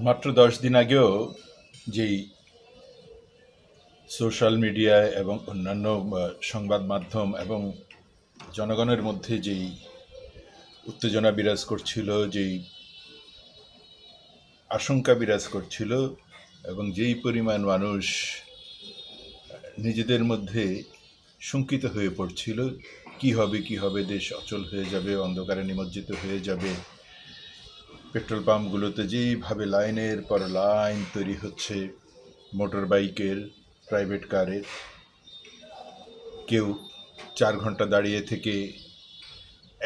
মাত্র 10 দিন আগেও যেই সোশ্যাল মিডিয়ায় এবং অন্যান্য সংবাদ মাধ্যম এবং জনগণের মধ্যে যেই উত্তেজনা বিরাজ করছিল, যেই আশঙ্কা বিরাজ করছিল এবং যেই পরিমাণ মানুষ নিজেদের মধ্যে শঙ্কিত হয়ে পড়ছিল, কি হবে কি হবে, দেশ অচল হয়ে যাবে, অন্ধকারে নিমজ্জিত হয়ে যাবে। পেট্রোল পাম্পগুলোতে যেইভাবে লাইনের পর লাইন তৈরি হচ্ছে, মোটর বাইকের, প্রাইভেট কারের, কেউ 4 ঘন্টা দাঁড়িয়ে থেকে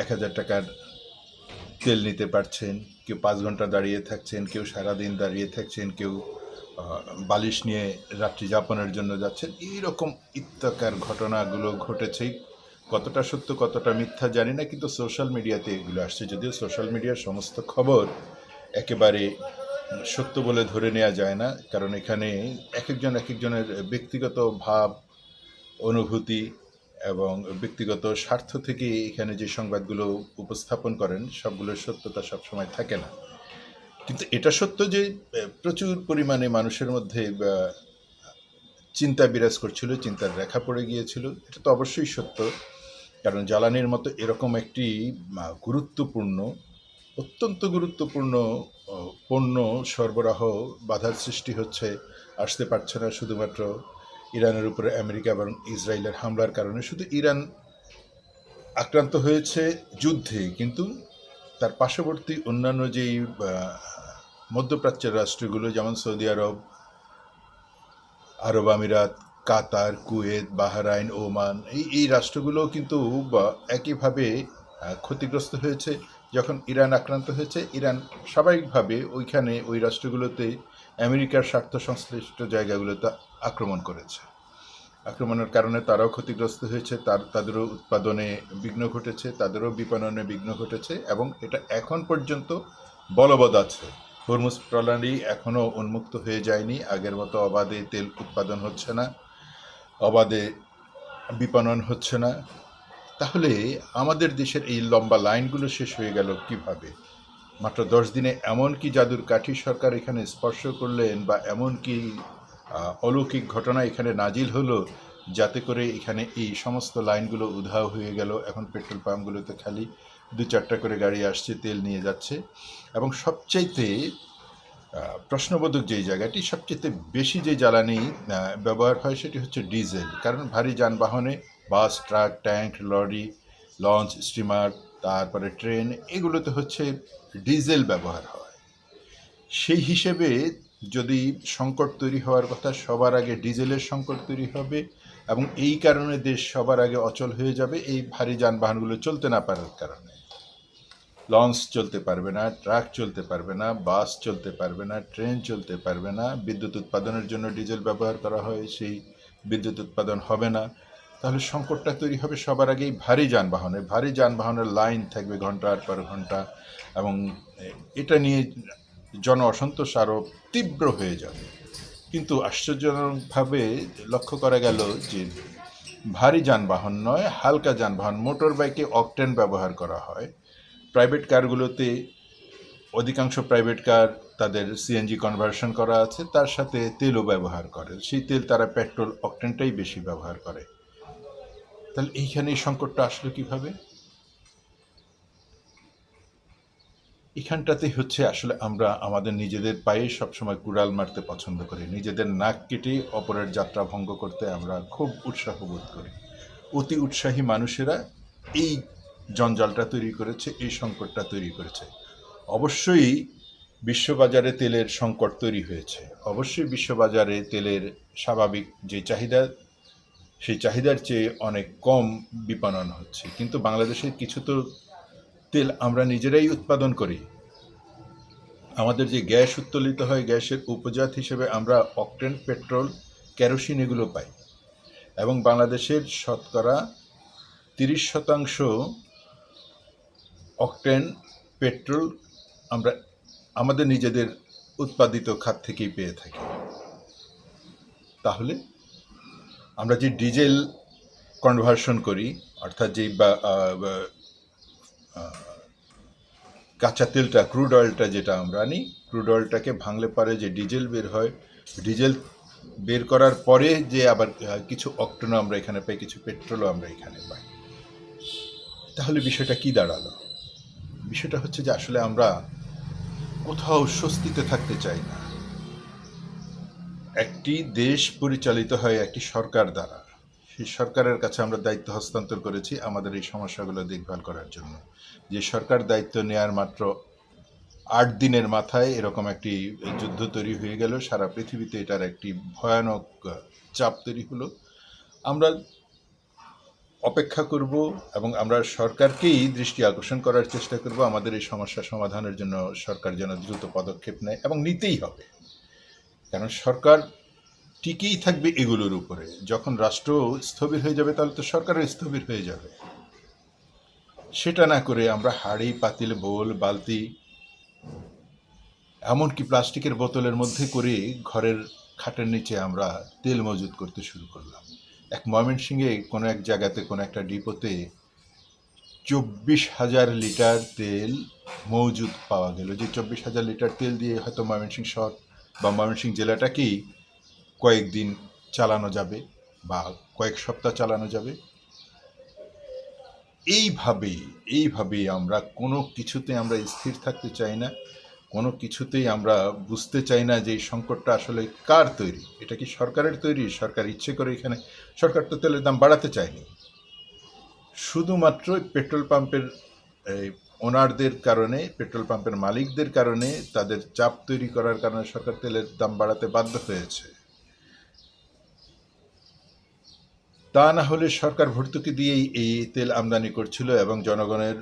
1,000 টাকার তেল নিতে পারছেন, কেউ 5 ঘন্টা দাঁড়িয়ে থাকছেন, কেউ সারাদিন দাঁড়িয়ে থাকছেন, কেউ বালিশ নিয়ে রাত্রি যাপনের জন্য যাচ্ছেন। এইরকম ইত্যাকার ঘটনাগুলো ঘটেছে। কতটা সত্য কতটা মিথ্যা জানি না, কিন্তু সোশ্যাল মিডিয়াতে এগুলো আসছে। যদিও সোশ্যাল মিডিয়ার সমস্ত খবর একেবারে সত্য বলে ধরে নেওয়া যায় না, কারণ এখানে এক একজনের ব্যক্তিগত ভাব, অনুভূতি এবং ব্যক্তিগত স্বার্থ থেকে এখানে যে সংবাদগুলো উপস্থাপন করেন, সবগুলোর সত্যতা সবসময় থাকে না। কিন্তু এটা সত্য যে প্রচুর পরিমাণে মানুষের মধ্যে চিন্তা বিরাজ করছিল, চিন্তার রেখা পড়ে গিয়েছিল। এটা তো অবশ্যই সত্য, কারণ জ্বালানির মতো এরকম একটি গুরুত্বপূর্ণ, অত্যন্ত গুরুত্বপূর্ণ পণ্য সরবরাহ বাধার সৃষ্টি হচ্ছে, আসতে পারছে না, শুধুমাত্র ইরানের উপরে আমেরিকা এবং ইসরায়েলের হামলার কারণে। শুধু ইরান আক্রান্ত হয়েছে যুদ্ধে, কিন্তু তার পার্শ্ববর্তী অন্যান্য যেই মধ্যপ্রাচ্যের রাষ্ট্রগুলো, যেমন সৌদি আরব, আরব আমিরাত, কাতার, কুয়েত, বাহরাইন, ওমান, এই রাষ্ট্রগুলো কিন্তু একইভাবে ক্ষতিগ্রস্ত হয়েছে। যখন ইরান আক্রান্ত হয়েছে, ইরান স্বাভাবিকভাবে ওইখানে ওই রাষ্ট্রগুলোতে আমেরিকার স্বার্থ সংশ্লিষ্ট জায়গাগুলোতে আক্রমণ করেছে। আক্রমণের কারণে তারাও ক্ষতিগ্রস্ত হয়েছে, তাদেরও উৎপাদনে বিঘ্ন ঘটেছে, তাদেরও বিপণনে বিঘ্ন ঘটেছে, এবং এটা এখন পর্যন্ত বলবৎ আছে। হরমুজ প্রণালী এখনও উন্মুক্ত হয়ে যায়নি, আগের মতো অবাধে তেল উৎপাদন হচ্ছে না, অবাধে বিপণন হচ্ছে না। তাহলে আমাদের দেশের এই লম্বা লাইনগুলো শেষ হয়ে গেল কিভাবে? মাত্র 10 দিনে এমন কি জাদুর কাঠি সরকার এখানে স্পর্শ করলেন, বা এমন কি অলৌকিক ঘটনা এখানে নাজিল হলো, যাতে করে এখানে এই সমস্ত লাইনগুলো উধাও হয়ে গেল? এখন পেট্রোল পাম্পগুলোতে খালি 2-4টা করে গাড়ি আসছে, তেল নিয়ে যাচ্ছে। এবং সবচাইতে প্রশ্নবোধক যেই জায়গাটি, সবচেয়ে বেশি যে জ্বালানি ব্যবহার হয় সেটি হচ্ছে ডিজেল। কারণ ভারী যানবাহনে, bus, truck, tank, lorry, launch, steamer, তারপরে ট্রেন, এগুলোতে হচ্ছে ডিজেল ব্যবহার হয়। সেই হিসেবে যদি সংকট তৈরি হওয়ার কথা, সবার আগে ডিজেলের সংকট তৈরি হবে, এবং এই কারণে দেশ সবার আগে অচল হয়ে যাবে এই ভারী যানবাহনগুলো চলতে না পারার কারণে। লঞ্চ চলতে পারবে না, ট্রাক চলতে পারবে না, বাস চলতে পারবে না, ট্রেন চলতে পারবে না। বিদ্যুৎ উৎপাদনের জন্য ডিজেল ব্যবহার করা হয়, সেই বিদ্যুৎ উৎপাদন হবে না। তাহলে সংকটটা তৈরি হবে সবার আগেই ভারী যানবাহনে। ভারী যানবাহনের লাইন থাকবে ঘন্টার পর ঘন্টা, এবং এটা নিয়ে জন অসন্তোষ আরও তীব্র হয়ে যাবে। কিন্তু আশ্চর্যজনকভাবে লক্ষ্য করা গেল যে ভারী যানবাহন নয়, হালকা যানবাহন, মোটর বাইকে অকটেন ব্যবহার করা হয়। প্রাইভেট কারগুলোতে অধিকাংশ প্রাইভেট কার তাদের সিএনজি কনভার্সন করা আছে, তার সাথে তেলও ব্যবহার করে। সেই তেল তারা পেট্রোল অকটেনটাই বেশি ব্যবহার করে। তাহলে এইখানে এই সংকটটা আসলো কিভাবে? এখানটাতেই হচ্ছে আসলে আমরা আমাদের নিজেদের পায়ে সবসময় কুড়াল মারতে পছন্দ করি। নিজেদের নাক কেটে অপরের যাত্রা ভঙ্গ করতে আমরা খুব উৎসাহ বোধ করি। অতি উৎসাহী মানুষেরা এই জঞ্জালটা তৈরি করেছে, এই সংকটটা তৈরি করেছে। অবশ্যই বিশ্ববাজারে তেলের সংকট তৈরি হয়েছে, অবশ্যই বিশ্ববাজারে তেলের স্বাভাবিক যে চাহিদা, সেই চাহিদার চেয়ে অনেক কম বিপণন হচ্ছে। কিন্তু বাংলাদেশের কিছু তো তেল আমরা নিজেরাই উৎপাদন করি। আমাদের যে গ্যাস উত্তোলিত হয়, গ্যাসের উপজাত হিসেবে আমরা অকটেন, পেট্রোল, কেরোসিন এগুলো পাই। এবং বাংলাদেশের শতকরা 30% অকটেন, পেট্রোল আমরা আমাদের নিজেদের উৎপাদিত খাত থেকেই পেয়ে থাকি। তাহলে আমরা যে ডিজেল কনভার্সন করি, অর্থাৎ যেই কাঁচা তেলটা, ক্রুড অয়েলটা যেটা আমরা আনি, ক্রুড অয়েলটাকে ভাঙলে পরে যে ডিজেল বের হয়, ডিজেল বের করার পরে যে আবার কিছু অক্টেনও আমরা এখানে পাই, কিছু পেট্রোলও আমরা এখানে পাই। তাহলে বিষয়টা কি দাঁড়ালো? বিষয়টা হচ্ছে যে আসলে আমরা কোথাও স্বস্তিতে থাকতে চাই না। একটি দেশ পরিচালিত হয় একটি সরকার দ্বারা। সেই সরকারের কাছে আমরা দায়িত্ব হস্তান্তর করেছি আমাদের এই সমস্যাগুলো দেখভাল করার জন্য। যে সরকার দায়িত্ব নেয়ার মাত্র ৮ দিনের মাথায় এরকম একটি যুদ্ধ তৈরি হয়ে গেল, সারা পৃথিবীতে এটার একটি ভয়ানক চাপ তৈরি হলো। আমরা অপেক্ষা করব এবং আমরা সরকারকেই দৃষ্টি আকর্ষণ করার চেষ্টা করব আমাদের এই সমস্যা সমাধানের জন্য সরকার যেন দ্রুত পদক্ষেপ নেয়, এবং নিতেই হবে। কারণ সরকার টিকেই থাকবে এগুলোর উপরে। যখন রাষ্ট্র স্থবির হয়ে যাবে তাহলে তো সরকারও স্থবির হয়ে যাবে। সেটা না করে আমরা হাঁড়ি, পাতিল, বোল, বালতি, এমনকি প্লাস্টিকের বোতলের মধ্যে করে ঘরের খাটের নিচে আমরা তেল মজুত করতে শুরু করলাম। এক ময়মনসিংহে কোনো এক জায়গাতে কোনো একটা ডিপোতে 24,000 লিটার তেল মজুদ পাওয়া গেল। যে 24,000 লিটার তেল দিয়ে হয়তো ময়মনসিংহ শহর বা ময়মনসিংহ জেলাটাকেই কয়েকদিন চালানো যাবে বা কয়েক সপ্তাহ চালানো যাবে। এইভাবেই আমরা কোনো কিছুতে আমরা স্থির থাকতে চাই না, কোনো কিছুতেই আমরা বুঝতে চাই না যে এই সংকটটা আসলে কার তৈরি। এটা কি সরকারের তৈরি? সরকার ইচ্ছে করে এখানে, সরকার তো তেলের দাম বাড়াতে চায়নি, শুধুমাত্র পেট্রোল পাম্পের ওনারদের কারণে, পেট্রোল পাম্পের মালিকদের কারণে, তাদের চাপ তৈরি করার কারণে সরকার তেলের দাম বাড়াতে বাধ্য হয়েছে। তা না হলে সরকার ভর্তুকি দিয়েই এই তেল আমদানি করছিল এবং জনগণের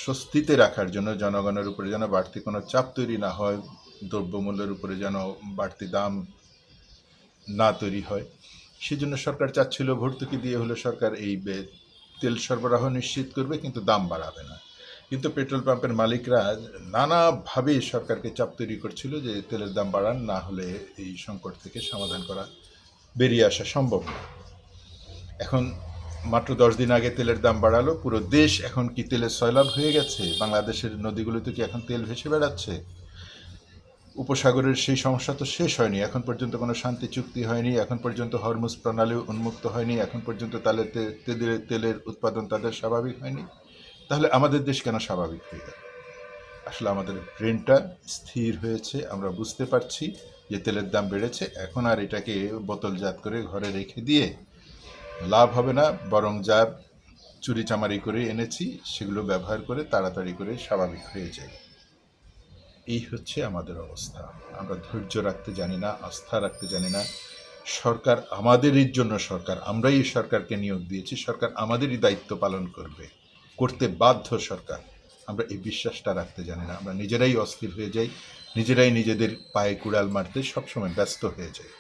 স্বস্তিতে রাখার জন্য, জনগণের উপরে যেন বাড়তি কোনো চাপ তৈরি না হয়, দ্রব্যমূল্যের উপরে যেন বাড়তি দাম না তৈরি হয়, সেজন্য সরকার চাচ্ছিল ভর্তুকি দিয়ে হলে সরকার এই তেল সরবরাহ নিশ্চিত করবে, কিন্তু দাম বাড়াবে না। কিন্তু পেট্রোল পাম্পের মালিকরা নানাভাবে সরকারকে চাপ তৈরি করছিল যে তেলের দাম বাড়ান, না হলে এই সংকট থেকে সমাধান করা, বেরিয়ে আসা সম্ভব না। এখন মাত্র 10 দিন আগে তেলের দাম বাড়ালো, পুরো দেশ এখন কি তেলের সয়লাব হয়ে গেছে? বাংলাদেশের নদীগুলোতে কি এখন তেল ভেসে বেড়াচ্ছে? উপসাগরের সেই সমস্যা তো শেষ হয়নি, এখন পর্যন্ত কোনো শান্তি চুক্তি হয়নি, এখন পর্যন্ত হরমুজ প্রণালী উন্মুক্ত হয়নি, এখন পর্যন্ত তেলের উৎপাদন তাদের স্বাভাবিক হয়নি। তাহলে আমাদের দেশ কেন স্বাভাবিক হয়ে গেল? আসলে আমাদের ব্রেনটা স্থির হয়েছে, আমরা বুঝতে পারছি যে তেলের দাম বেড়েছে, এখন আর এটাকে বোতলজাত করে ঘরে রেখে দিয়ে লাভ হবে না, বরং যা চুরিচামারি করে এনেছি সেগুলো ব্যবহার করে তাড়াতাড়ি করে স্বাভাবিক হয়ে যায়। এই হচ্ছে আমাদের অবস্থা। আমরা ধৈর্য রাখতে জানি না, আস্থা রাখতে জানি না। সরকার আমাদেরই জন্য সরকার, আমরাই এই সরকারকে নিয়োগ দিয়েছি, সরকার আমাদেরই দায়িত্ব পালন করবে, করতে বাধ্য সরকার। আমরা এই বিশ্বাসটা রাখতে জানি না, আমরা নিজেরাই অস্থির হয়ে যাই, নিজেরাই নিজেদের পায়ে কুড়াল মারতে সবসময় ব্যস্ত হয়ে যাই।